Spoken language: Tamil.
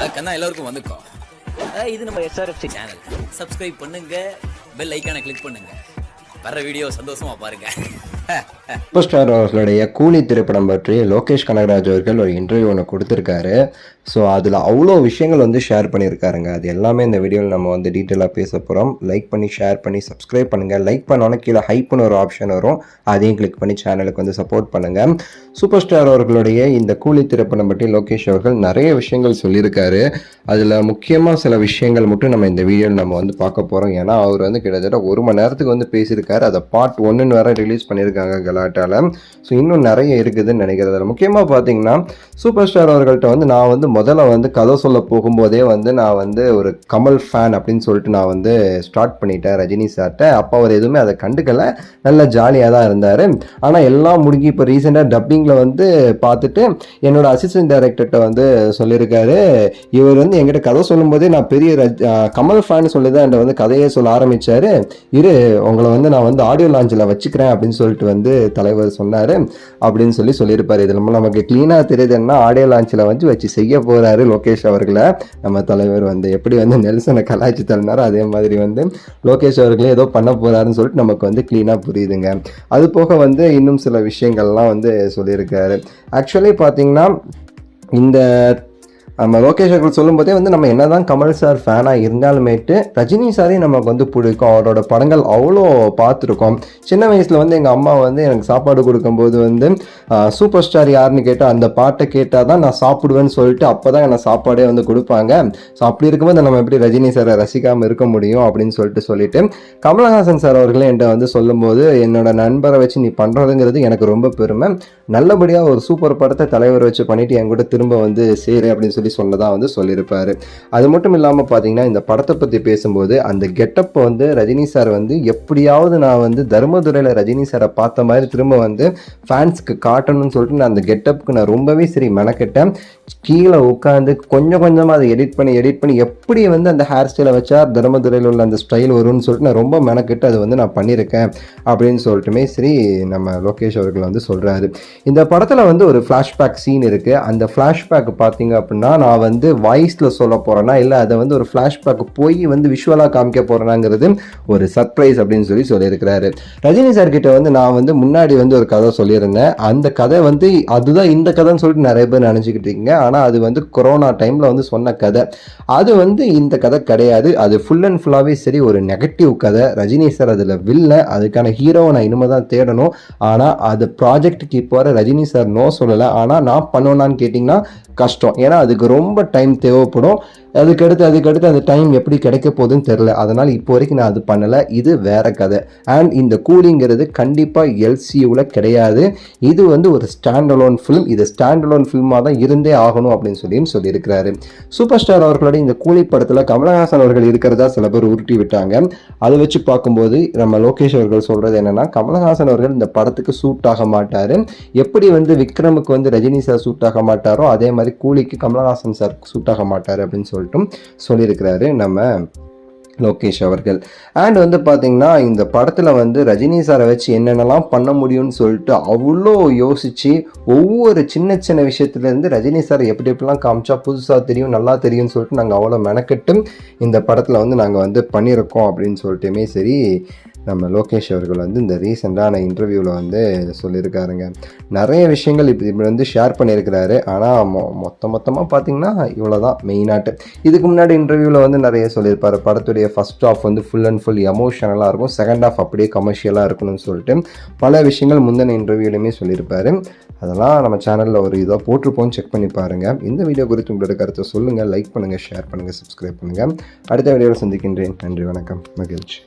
அதுக்கு எல்லாருக்கும் வந்துக்கோ. இது நம்ம SRFC சேனல். சப்ஸ்கிரைப் பண்ணுங்க, பெல் ஐக்கானை கிளிக் பண்ணுங்க. வர வீடியோ சந்தோஷமா பாருங்க. சூப்பர் ஸ்டார் அவர்களுடைய கூலி திரைப்படம் பற்றி லோகேஷ் கனகராஜ் அவர்கள் ஒரு இன்டர்வியூ ஒன்று கொடுத்துருக்காரு. ஸோ அதில் அவ்வளோ விஷயங்கள் வந்து ஷேர் பண்ணியிருக்காருங்க. அது எல்லாமே இந்த வீடியோவில் நம்ம வந்து டீட்டெயிலாக பேச போகிறோம். லைக் பண்ணி ஷேர் பண்ணி சப்ஸ்கிரைப் பண்ணுங்கள். லைக் பண்ணோன்னே கீழே ஹைப்னு ஒரு ஆப்ஷன் வரும், அதையும் கிளிக் பண்ணி சேனலுக்கு வந்து சப்போர்ட் பண்ணுங்கள். சூப்பர் ஸ்டார் அவர்களுடைய இந்த கூலி திரைப்படம் பற்றி லோகேஷ் அவர்கள் நிறைய விஷயங்கள் சொல்லியிருக்காரு. அதில் முக்கியமாக சில விஷயங்கள் மட்டும் நம்ம இந்த வீடியோவில் நம்ம வந்து பார்க்க போகிறோம். ஏன்னா அவர் வந்து கிட்டத்தட்ட 1 மணி நேரத்துக்கு வந்து பேசியிருக்காரு. அதை பார்ட் 1 வேறு ரிலீஸ் பண்ணியிருக்காங்க கலாட்டாவில். ஸோ இன்னும் நிறைய இருக்குதுன்னு நினைக்கிறது. அதில் முக்கியமாக பார்த்தீங்கன்னா சூப்பர் ஸ்டார் அவர்கள்ட்ட வந்து நான் வந்து முதல்ல வந்து கதை சொல்ல போகும்போதே வந்து நான் வந்து ஒரு கமல் ஃபேன் அப்படின்னு சொல்லிட்டு நான் வந்து ஸ்டார்ட் பண்ணிட்டேன் ரஜினி சார்ட்ட. அப்போ அவர் எதுவுமே அதை கண்டுக்கலை, நல்ல ஜாலியாக தான் இருந்தார். ஆனால் எல்லாம் முடிஞ்சு இப்போ ரீசெண்டாக டப்பிங்கில் வந்து பார்த்துட்டு என்னோட அசிஸ்டன்ட் டைரக்டர்கிட்ட வந்து சொல்லியிருக்காரு, இவர் வந்து என்கிட்ட கதை சொல்லும்போதே நான் பெரிய கமல் ஃபேன் சொல்லி தான் என்கிட்ட வந்து கதையே சொல்ல ஆரம்பித்தார். உங்களை வந்து நான் வந்து ஆடியோ லான்ச்சில் வச்சுக்கிறேன் அப்படின்னு சொல்லிட்டு வந்து தலைவர் சொன்னார் அப்படின்னு சொல்லியிருப்பார். இதில் நமக்கு க்ளீனாக தெரியுதுன்னா ஆடியோ லான்ச்சில் வச்சு செய்ய போகிறாரு லோகேஷ் அவர்களை. நம்ம தலைவர் வந்து எப்படி வந்து நெல்சனை கலாய்ச்சி தள்ளினாரோ அதே மாதிரி வந்து லோகேஷ் அவர்களே ஏதோ பண்ண போகிறாருன்னு சொல்லிட்டு நமக்கு வந்து க்ளீனாக புரியுதுங்க. அது போக வந்து இன்னும் சில விஷயங்கள்லாம் வந்து சொல்லியிருக்காரு. ஆக்சுவலி பார்த்தீங்கன்னா இந்த நம்ம லோகேஷ் அவர்கள் சொல்லும்போதே வந்து நம்ம என்னதான் கமல் சார் ஃபேனாக இருந்தாலுமேட்டு ரஜினி சாரையும் நமக்கு வந்து பிடிக்கும். அவரோட படங்கள் அவ்வளோ பார்த்துருக்கோம். சின்ன வயசில் வந்து எங்கள் அம்மா வந்து எனக்கு சாப்பாடு கொடுக்கும்போது வந்து சூப்பர் ஸ்டார் யாருன்னு கேட்டால் அந்த பாட்டை கேட்டால் தான் நான் சாப்பிடுவேன்னு சொல்லிட்டு அப்போ தான் எனக்கு சாப்பாடே வந்து கொடுப்பாங்க. ஸோ அப்படி இருக்கும்போது நம்ம எப்படி ரஜினி சாரை ரசிக்காமல் இருக்க முடியும் அப்படின்னு சொல்லிட்டு கமலஹாசன் சார் அவர்களே என்கிட்ட வந்து சொல்லும்போது என்னோட நண்பரை வச்சு நீ பண்ணுறதுங்கிறது எனக்கு ரொம்ப பெருமை. நல்லபடியாக ஒரு சூப்பர் படத்தை தலைவர் வச்சு பண்ணிவிட்டு என் கூட திரும்ப வந்து சேரு அப்படின்னு சொன்னதாக வந்து சொல்லியிருப்பாரு. அது மட்டும் இல்லாமல் பார்த்தீங்கன்னா இந்த படத்தை பற்றி பேசும்போது அந்த கெட்டப்பை வந்து ரஜினி சார் வந்து எப்படியாவது நான் வந்து தர்மதுரையில் ரஜினி சாரை பார்த்த மாதிரி திரும்ப வந்து ஃபேன்ஸ்க்கு காட்டணும்னு சொல்லிட்டு நான் அந்த கெட்டப்புக்கு நான் ரொம்பவே சரி மெனக்கிட்டேன். கீழே உட்காந்து கொஞ்சம் கொஞ்சமாக அதை எடிட் பண்ணி எப்படி வந்து அந்த ஹேர் ஸ்டைலை வச்சா தர்மதுரையில் உள்ள அந்த ஸ்டைல் வரும்னு சொல்லிட்டு நான் ரொம்ப மெனக்கிட்டு அதை வந்து நான் பண்ணியிருக்கேன் அப்படின்னு சொல்லிட்டுமே சரி நம்ம லோகேஷ் அவர்கள் வந்து சொல்கிறாரு. இந்த படத்தில் வந்து ஒரு ஃப்ளாஷ்பேக் சீன் இருக்குது. அந்த ஃப்ளாஷ்பேக் பார்த்தீங்க அப்படின்னா நான் வந்து வாய்ஸில் சொல்ல போகிறேன்னா இல்லை அதை வந்து ஒரு ஃப்ளாஷ்பேக் போய் வந்து விஷுவலாக காமிக்க போகிறேனாங்கிறது ஒரு சர்ப்ரைஸ் அப்படின்னு சொல்லியிருக்கிறாரு. ரஜினி சார் கிட்ட வந்து நான் வந்து முன்னாடி வந்து ஒரு கதை சொல்லியிருந்தேன். அந்த கதை வந்து அதுதான் இந்த கதைன்னு சொல்லிட்டு நிறைய பேர் நினச்சிக்கிட்டு இருக்கீங்க. ஆனால் அது வந்து கொரோனா டைமில் வந்து சொன்ன கதை. அது வந்து இந்த கதை கிடையாது. அது ஃபுல் அண்ட் ஃபுல்லாகவே சரி ஒரு நெகட்டிவ் கதை. ரஜினி சார் அதில் வில்லை, அதுக்கான ஹீரோவை நான் இனிமேல் தான் தேடணும். ஆனால் அது ப்ராஜெக்டுக்கு இப்போ வர ரஜினி சார் நோ சொல்லலை. ஆனால் நான் பண்ணுவேனான்னு கேட்டிங்கன்னா கஷ்டம். ஏன்னா அதுக்கு ரொம்ப டைம் தேவைப்படும். அதுக்கடுத்து அந்த டைம் எப்படி கிடைக்க போகுதுன்னு தெரில. அதனால் இப்போ வரைக்கும் நான் அது பண்ணலை. இது வேற கதை. அண்ட் இந்த கூலிங்கிறது கண்டிப்பாக LCUவில் கிடையாது. இது வந்து ஒரு ஸ்டாண்டலோன் ஃபிலிம். இது ஸ்டாண்டலோன் ஃபிலிமாக தான் இருந்தே ஆகணும் அப்படின்னு சொல்லியிருக்கிறாரு. சூப்பர் ஸ்டார் அவர்களோட இந்த கூலி படத்தில் கமலஹாசன் அவர்கள் இருக்கிறதா சில பேர் உருட்டி விட்டாங்க. அதை வச்சு பார்க்கும்போது நம்ம லோகேஷ் அவர்கள் சொல்கிறது என்னென்னா கமலஹாசன் அவர்கள் இந்த படத்துக்கு சூட் ஆக மாட்டார். எப்படி வந்து விக்ரமுக்கு வந்து ரஜினி சார் சூட் ஆக மாட்டாரோ அதே மாதிரி கூலிக்கு கமலஹாசன் சார் சூட் ஆக மாட்டார் அப்படின்னு சொல்லியிருக்கிறாரு நம்ம லோகேஷ் அவர்கள். அண்ட் வந்து பார்த்தீங்கன்னா இந்த படத்தில் வந்து ரஜினி சாரை வச்சு என்னென்னலாம் பண்ண முடியும்னு சொல்லிட்டு அவ்வளோ யோசித்து ஒவ்வொரு சின்ன விஷயத்துலேருந்து ரஜினி சாரை எப்படிலாம் காமிச்சா புதுசாக தெரியும் நல்லா தெரியும்னு சொல்லிட்டு நாங்கள் அவ்வளோ மெனக்கெட்டு இந்த படத்தில் வந்து நாங்கள் வந்து பண்ணியிருக்கோம் அப்படின்னு சொல்லிட்டுமே சரி நம்ம லோகேஷ் அவர்கள் வந்து இந்த ரீசெண்டான இன்டர்வியூவில் வந்து சொல்லியிருக்காருங்க. நிறைய விஷயங்கள் இப்படி வந்து ஷேர் பண்ணியிருக்கிறாரு. ஆனால் மொத்தமாக பார்த்தீங்கன்னா இவ்வளோ தான் மெயினாட்டு. இதுக்கு முன்னாடி இன்டர்வியூவில் வந்து நிறைய சொல்லியிருப்பார். படத்துடைய ஃபர்ஸ்ட் ஹாஃப் வந்து ஃபுல் அண்ட் ஃபுல் எமோஷனலாக இருக்கும், செகண்ட் ஹாஃப் அப்படியே கமர்ஷியலாக இருக்கணும்னு சொல்லிட்டு பல விஷயங்கள் முந்தின இன்டர்வியூலையுமே சொல்லியிருப்பார். அதெல்லாம் நம்ம சேனலில் ஒரு இதாக போட்டிருப்போம், செக் பண்ணி பாருங்கள். இந்த வீடியோ குறித்து உங்களோட கருத்தை சொல்லுங்கள். லைக் பண்ணுங்கள், ஷேர் பண்ணுங்கள், சப்ஸ்கிரைப் பண்ணுங்கள். அடுத்த வீடியோவில் சந்திக்கின்றேன். நன்றி, வணக்கம், மகிழ்ச்சி.